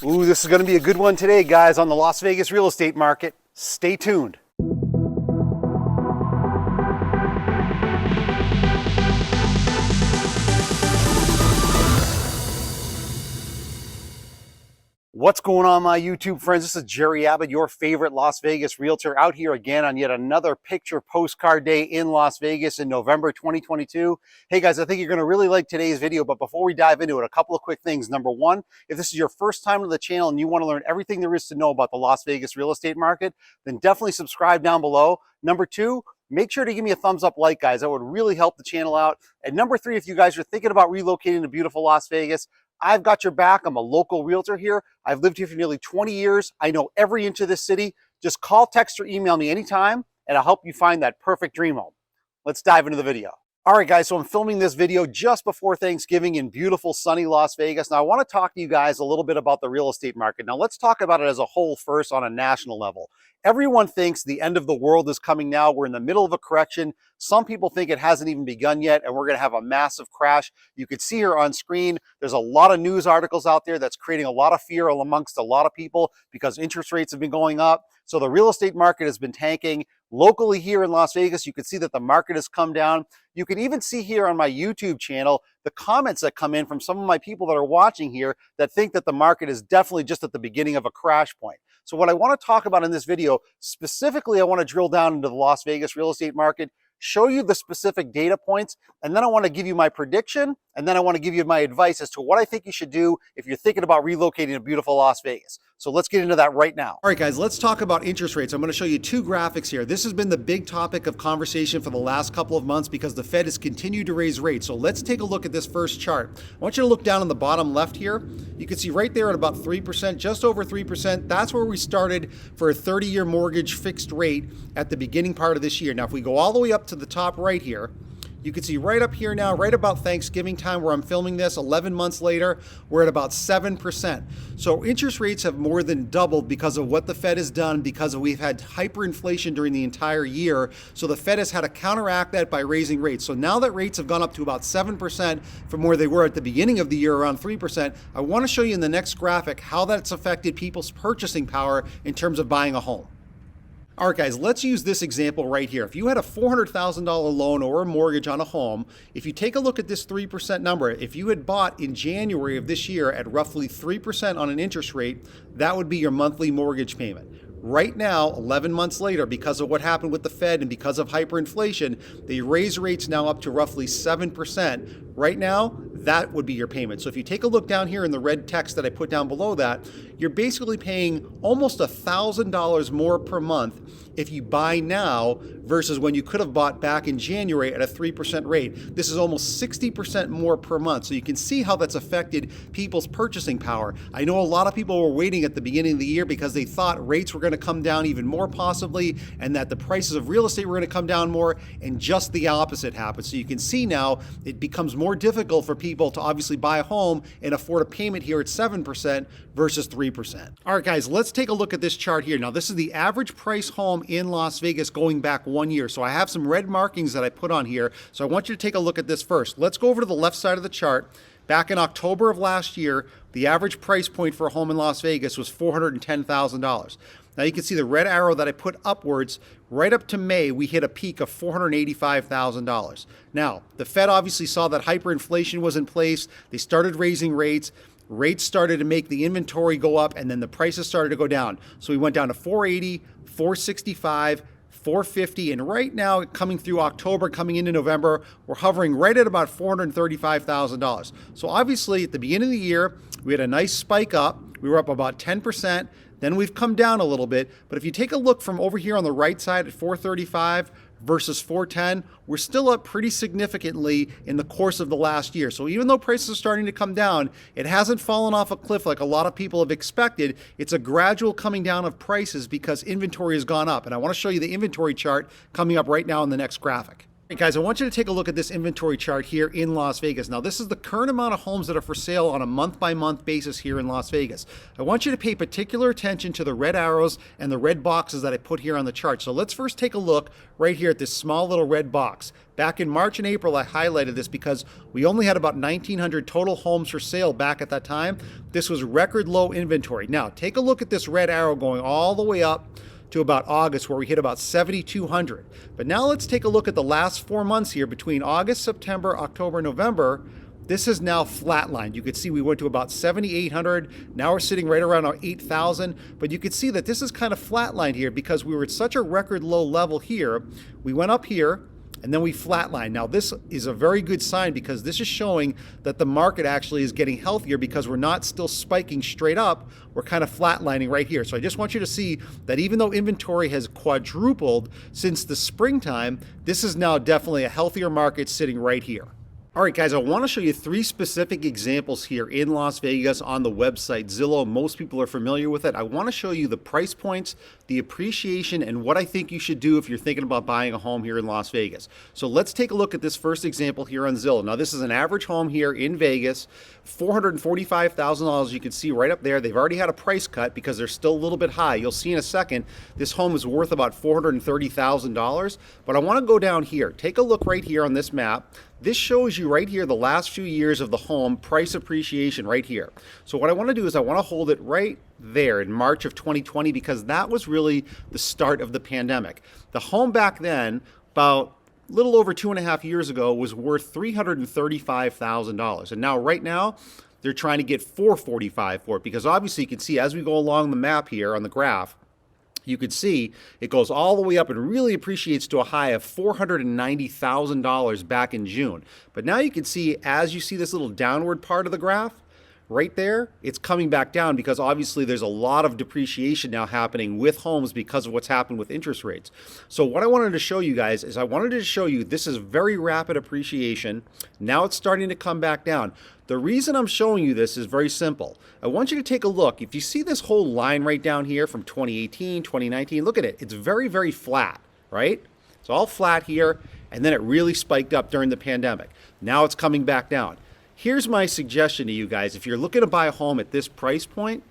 Ooh, this is going to be a good one today, guys, on the Las Vegas real estate market. Stay tuned. What's going on, my YouTube friends? This is Jerry Abbott, your favorite Las Vegas realtor, out here again on yet another picture postcard day in Las Vegas in November 2022. Hey guys, I think you're going to really like today's video, but before we dive into it, a couple of quick things. Number one, if this is your first time to the channel and you want to learn everything there is to know about the Las Vegas real estate market, then definitely subscribe down below. Number two, make sure to give me a thumbs up like, guys. That would really help the channel out. And number three, if you guys are thinking about relocating to beautiful Las Vegas, I've got your back. I'm a local realtor here. I've lived here for nearly 20 years. I know every inch of this city. Just call, text, or email me anytime, and I'll help you find that perfect dream home. Let's dive into the video. All right, guys, so I'm filming this video just before Thanksgiving in beautiful, sunny Las Vegas. Now, I want to talk to you guys a little bit about the real estate market. Now, let's talk about it as a whole first on a national level. Everyone thinks the end of the world is coming now. We're in the middle of a correction. Some people think it hasn't even begun yet, and we're going to have a massive crash. You can see here on screen, there's a lot of news articles out there that's creating a lot of fear amongst a lot of people because interest rates have been going up. So the real estate market has been tanking. Locally here in Las Vegas, you can see that the market has come down. You can even see here on my YouTube channel the comments that come in from some of my people that are watching here that think that the market is definitely just at the beginning of a crash point. So what I want to talk about in this video, specifically, I want to drill down into the Las Vegas real estate market, show you the specific data points, and then I want to give you my prediction, and then I want to give you my advice as to what I think you should do if you're thinking about relocating to beautiful Las Vegas. So let's get into that right now. All right, guys, let's talk about interest rates. I'm going to show you two graphics here. This has been the big topic of conversation for the last couple of months because the Fed has continued to raise rates. So let's take a look at this first chart. I want you to look down on the bottom left here. You can see right there at about 3%, just over 3%. That's where we started for a 30-year mortgage fixed rate at the beginning part of this year. Now, if we go all the way up to the top right here, you can see right up here now, right about Thanksgiving time where I'm filming this, 11 months later, we're at about 7%. So interest rates have more than doubled because of what the Fed has done, because we've had hyperinflation during the entire year. So the Fed has had to counteract that by raising rates. So now that rates have gone up to about 7% from where they were at the beginning of the year, around 3%, I want to show you in the next graphic how that's affected people's purchasing power in terms of buying a home. All right, guys, let's use this example right here. If you had a $400,000 loan or a mortgage on a home, if you take a look at this 3% number, if you had bought in January of this year at roughly 3% on an interest rate, that would be your monthly mortgage payment. Right now, 11 months later, because of what happened with the Fed and because of hyperinflation, they raise rates now up to roughly 7%. Right now, that would be your payment. So if you take a look down here in the red text that I put down below that, you're basically paying almost $1,000 more per month if you buy now versus when you could have bought back in January at a 3% rate. This is almost 60% more per month. So you can see how that's affected people's purchasing power. I know a lot of people were waiting at the beginning of the year because they thought rates were going to come down even more possibly and that the prices of real estate were going to come down more, and just the opposite happened. So you can see now it becomes more difficult for people to obviously buy a home and afford a payment here at 7% versus 3%. All right, guys, let's take a look at this chart here. Now, this is the average price home in Las Vegas going back 1 year. So I have some red markings that I put on here. So I want you to take a look at this first. Let's go over to the left side of the chart. Back in October of last year, the average price point for a home in Las Vegas was $410,000. Now you can see the red arrow that I put upwards. Right up to May, we hit a peak of $485,000. Now, the Fed obviously saw that hyperinflation was in place. They started raising rates. Rates started to make the inventory go up, and then the prices started to go down. So we went down to 480, 465, 450, and right now, coming through October, coming into November, we're hovering right at about $435,000. So obviously, at the beginning of the year, we had a nice spike up. We were up about 10%. Then we've come down a little bit. But if you take a look from over here on the right side at 435 versus 410, we're still up pretty significantly in the course of the last year. So even though prices are starting to come down, it hasn't fallen off a cliff like a lot of people have expected. It's a gradual coming down of prices because inventory has gone up. And I want to show you the inventory chart coming up right now in the next graphic. Hey guys, I want you to take a look at this inventory chart here in Las Vegas. Now, this is the current amount of homes that are for sale on a month-by-month basis here in Las Vegas. I want you to pay particular attention to the red arrows and the red boxes that I put here on the chart. So let's first take a look right here at this small little red box. Back in March and April, I highlighted this because we only had about 1,900 total homes for sale back at that time. This was record low inventory. Now, take a look at this red arrow going all the way up to about August, where we hit about 7,200. But now let's take a look at the last 4 months here between August, September, October, November. This is now flatlined. You could see we went to about 7,800. Now we're sitting right around our 8,000. But you could see that this is kind of flatlined here because we were at such a record low level here. We went up here and then we flatline. Now this is a very good sign because this is showing that the market actually is getting healthier because we're not still spiking straight up, we're kind of flatlining right here. So I just want you to see that even though inventory has quadrupled since the springtime, this is now definitely a healthier market sitting right here. All right, guys, I want to show you 3 specific examples here in Las Vegas on the website Zillow. Most people are familiar with it. I want to show you the price points, the appreciation, and what I think you should do if you're thinking about buying a home here in Las Vegas. So let's take a look at this first example here on Zillow. Now, this is an average home here in Vegas, $445,000. You can see right up there. They've already had a price cut because they're still a little bit high. You'll see in a second, this home is worth about $430,000. But I want to go down here. Take a look right here on this map. This shows you right here the last few years of the home price appreciation right here. So what I want to do is I want to hold it right there in March of 2020 because that was really the start of the pandemic. The home back then, about a little over 2.5 years ago, was worth $335,000. And now right now, they're trying to get $445,000 for it because obviously you can see as we go along the map here on the graph, you could see it goes all the way up and really appreciates to a high of $490,000 back in June. But now you can see, as you see this little downward part of the graph, right there, it's coming back down because obviously there's a lot of depreciation now happening with homes because of what's happened with interest rates. So what I wanted to show you guys is I wanted to show you this is very rapid appreciation. Now it's starting to come back down. The reason I'm showing you this is very simple. I want you to take a look. If you see this whole line right down here from 2018, 2019, look at it. It's very, very flat, right? It's all flat here, and then it really spiked up during the pandemic. Now it's coming back down. Here's my suggestion to you guys. If you're looking to buy a home at this price point,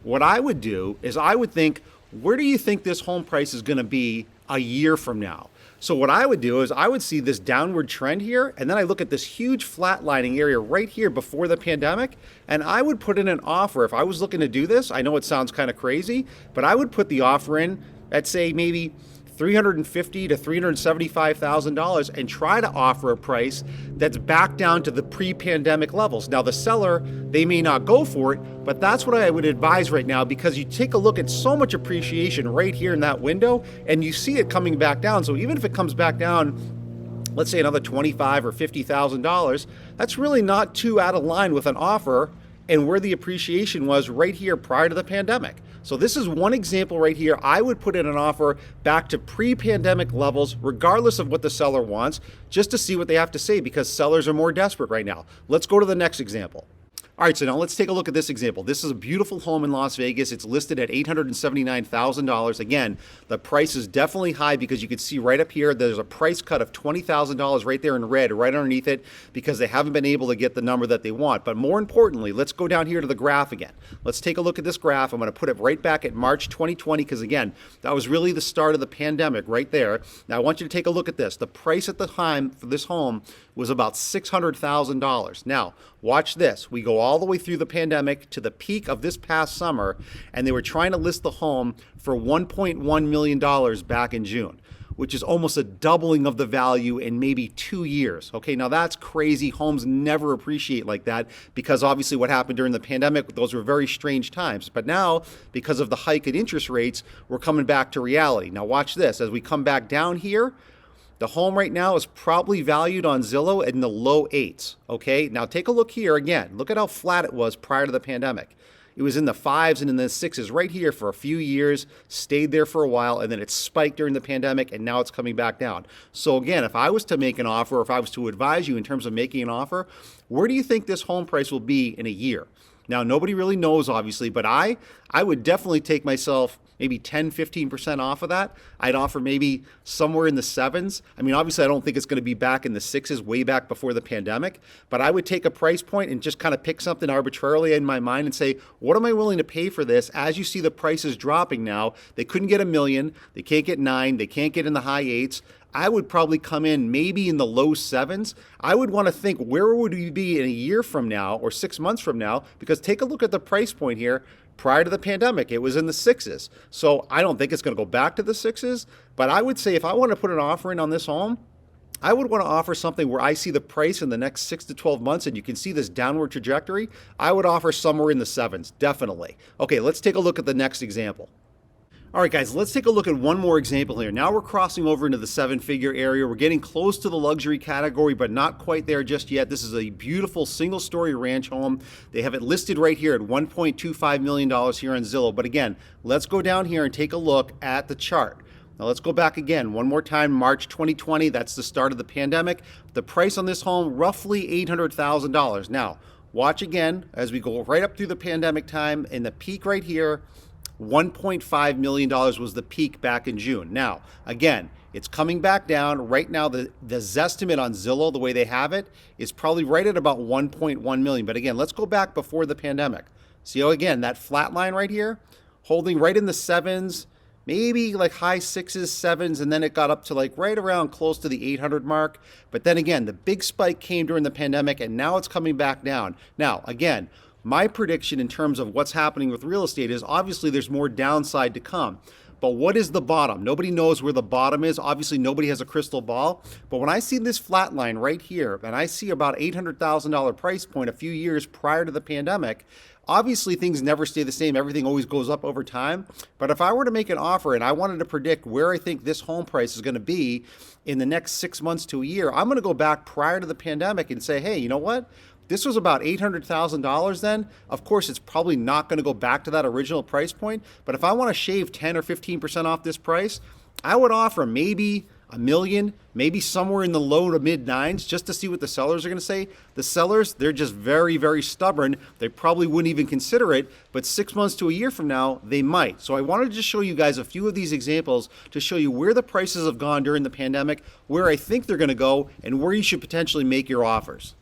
what I would do is I would think, where do you think this home price is going to be a year from now? So what I would do is I would see this downward trend here, and then I look at this huge flatlining area right here before the pandemic, and I would put in an offer. If I was looking to do this, I know it sounds kind of crazy, but I would put the offer in at, say, maybe $350,000 to $375,000 and try to offer a price that's back down to the pre-pandemic levels. Now the seller, they may not go for it, but that's what I would advise right now because you take a look at so much appreciation right here in that window and you see it coming back down. So even if it comes back down, let's say another $25,000 or $50,000, that's really not too out of line with an offer and where the appreciation was right here prior to the pandemic. So this is one example right here. I would put in an offer back to pre-pandemic levels, regardless of what the seller wants, just to see what they have to say because sellers are more desperate right now. Let's go to the next example. All right, so now let's take a look at this example. This is a beautiful home in Las Vegas. It's listed at $879,000. Again, the price is definitely high because you can see right up here, there's a price cut of $20,000 right there in red, right underneath it, because they haven't been able to get the number that they want. But more importantly, let's go down here to the graph again. Let's take a look at this graph. I'm going to put it right back at March 2020 because, again, that was really the start of the pandemic right there. Now, I want you to take a look at this. The price at the time for this home was about $600,000. Now, watch this. We go all the way through the pandemic to the peak of this past summer, and they were trying to list the home for $1.1 million back in June, which is almost a doubling of the value in maybe 2 years. Okay, now that's crazy. Homes never appreciate like that because obviously what happened during the pandemic, those were very strange times. But now, because of the hike in interest rates, we're coming back to reality. Now watch this. As we come back down here, the home right now is probably valued on Zillow in the low 8s, okay? Now take a look here again. Look at how flat it was prior to the pandemic. It was in the 5s and in the 6s right here for a few years, stayed there for a while, and then it spiked during the pandemic, and now it's coming back down. So again, if I was to make an offer, or if I was to advise you in terms of making an offer, where do you think this home price will be in a year? Now, nobody really knows, obviously, but I would definitely take myself maybe 10, 15% off of that, I'd offer maybe somewhere in the sevens. I mean, obviously, I don't think it's going to be back in the sixes way back before the pandemic, but I would take a price point and just kind of pick something arbitrarily in my mind and say, what am I willing to pay for this? As you see the prices dropping now, they couldn't get $1 million, they can't get 9, they can't get in the high 8s. I would probably come in maybe in the low 7s. I would want to think, where would we be in a year from now or 6 months from now? Because take a look at the price point here. Prior to the pandemic, it was in the 6s. So I don't think it's going to go back to the 6s. But I would say if I want to put an offer in on this home, I would want to offer something where I see the price in the next 6 to 12 months and you can see this downward trajectory. I would offer somewhere in the 7s, definitely. Okay, let's take a look at the next example. All right, guys, let's take a look at one more example here. Now we're crossing over into the 7-figure area. We're getting close to the luxury category, but not quite there just yet. This is a beautiful single-story ranch home. They have it listed right here at $1.25 million here on Zillow. But again, let's go down here and take a look at the chart. Now let's go back again one more time, March 2020. That's the start of the pandemic. The price on this home, roughly $800,000. Now, watch again as we go right up through the pandemic time, and the peak right here, $1.5 million was the peak back in June. Now, again, it's coming back down. Right now, the Zestimate on Zillow, the way they have it, is probably right at about 1.1 million. But again, let's go back before the pandemic. See how, again, that flat line right here, holding right in the 7s, maybe like high 6s, 7s, and then it got up to like right around close to the 800 mark. But then again, the big spike came during the pandemic, and now it's coming back down. Now, again, my prediction in terms of what's happening with real estate is obviously there's more downside to come. But what is the bottom? Nobody knows where the bottom is. Obviously, nobody has a crystal ball. But when I see this flat line right here, and I see about $800,000 price point a few years prior to the pandemic, obviously things never stay the same. Everything always goes up over time. But if I were to make an offer and I wanted to predict where I think this home price is going to be in the next 6 months to a year, I'm going to go back prior to the pandemic and say, hey, you know what? This was about $800,000 then. Of course, it's probably not going to go back to that original price point. But if I want to shave 10 or 15% off this price, I would offer maybe $1 million, maybe somewhere in the low to mid 9s, just to see what the sellers are going to say. The sellers, they're just very, very stubborn. They probably wouldn't even consider it, but 6 months to a year from now, they might. So I wanted to just show you guys a few of these examples to show you where the prices have gone during the pandemic, where I think they're going to go, and where you should potentially make your offers.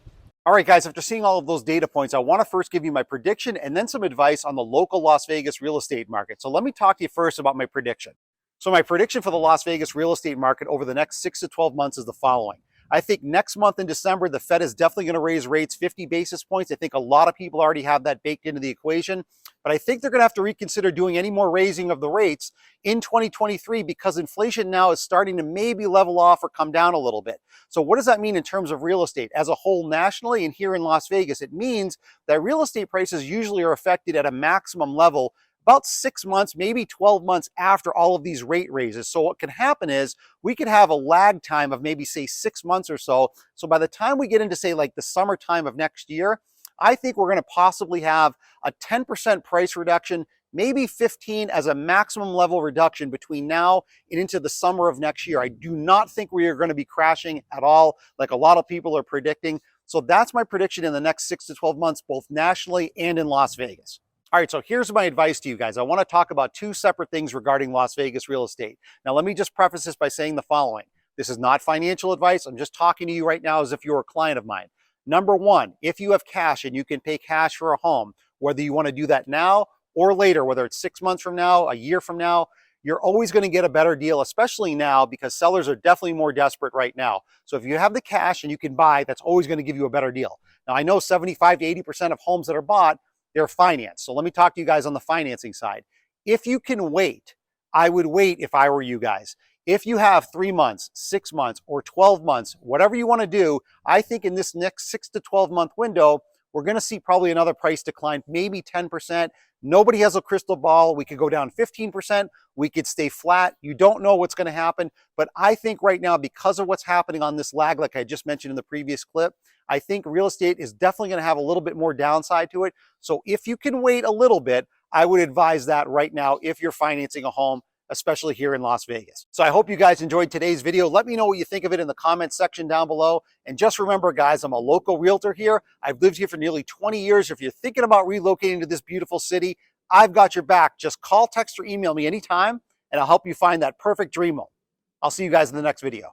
All right, guys, after seeing all of those data points, I want to first give you my prediction and then some advice on the local Las Vegas real estate market. So let me talk to you first about my prediction. So my prediction for the Las Vegas real estate market over the next 6 to 12 months is the following. I think next month in December, the Fed is definitely going to raise rates 50 basis points. I think a lot of people already have that baked into the equation, but I think they're going to have to reconsider doing any more raising of the rates in 2023 because inflation now is starting to maybe level off or come down a little bit. So what does that mean in terms of real estate as a whole nationally and here in Las Vegas? It means that real estate prices usually are affected at a maximum level about 6 months, maybe 12 months after all of these rate raises. So what can happen is we could have a lag time of maybe say 6 months or so. So by the time we get into say like the summertime of next year, I think we're going to possibly have a 10% price reduction, maybe 15 as a maximum level reduction between now and into the summer of next year. I do not think we are going to be crashing at all like a lot of people are predicting. So that's my prediction in the next 6 to 12 months, both nationally and in Las Vegas. All right, so here's my advice to you guys. I want to talk about two separate things regarding Las Vegas real estate. Now, let me just preface this by saying the following. This is not financial advice. I'm just talking to you right now as if you're a client of mine. Number one, if you have cash and you can pay cash for a home, whether you want to do that now or later, whether it's 6 months from now, a year from now, you're always going to get a better deal, especially now because sellers are definitely more desperate right now. So if you have the cash and you can buy, that's always going to give you a better deal. Now, I know 75 to 80% of homes that are bought, they're financed. So let me talk to you guys on the financing side. If you can wait, I would wait if I were you guys. If you have 3 months, 6 months, or 12 months, whatever you want to do, I think in this next 6 to 12 month window, we're going to see probably another price decline, maybe 10%. Nobody has a crystal ball. We could go down 15%. We could stay flat. You don't know what's going to happen. But I think right now, because of what's happening on this lag, like I just mentioned in the previous clip, I think real estate is definitely going to have a little bit more downside to it. So if you can wait a little bit, I would advise that right now if you're financing a home, especially here in Las Vegas. So I hope you guys enjoyed today's video. Let me know what you think of it in the comments section down below. And just remember, guys, I'm a local realtor here. I've lived here for nearly 20 years. If you're thinking about relocating to this beautiful city, I've got your back. Just call, text, or email me anytime, and I'll help you find that perfect dream home. I'll see you guys in the next video.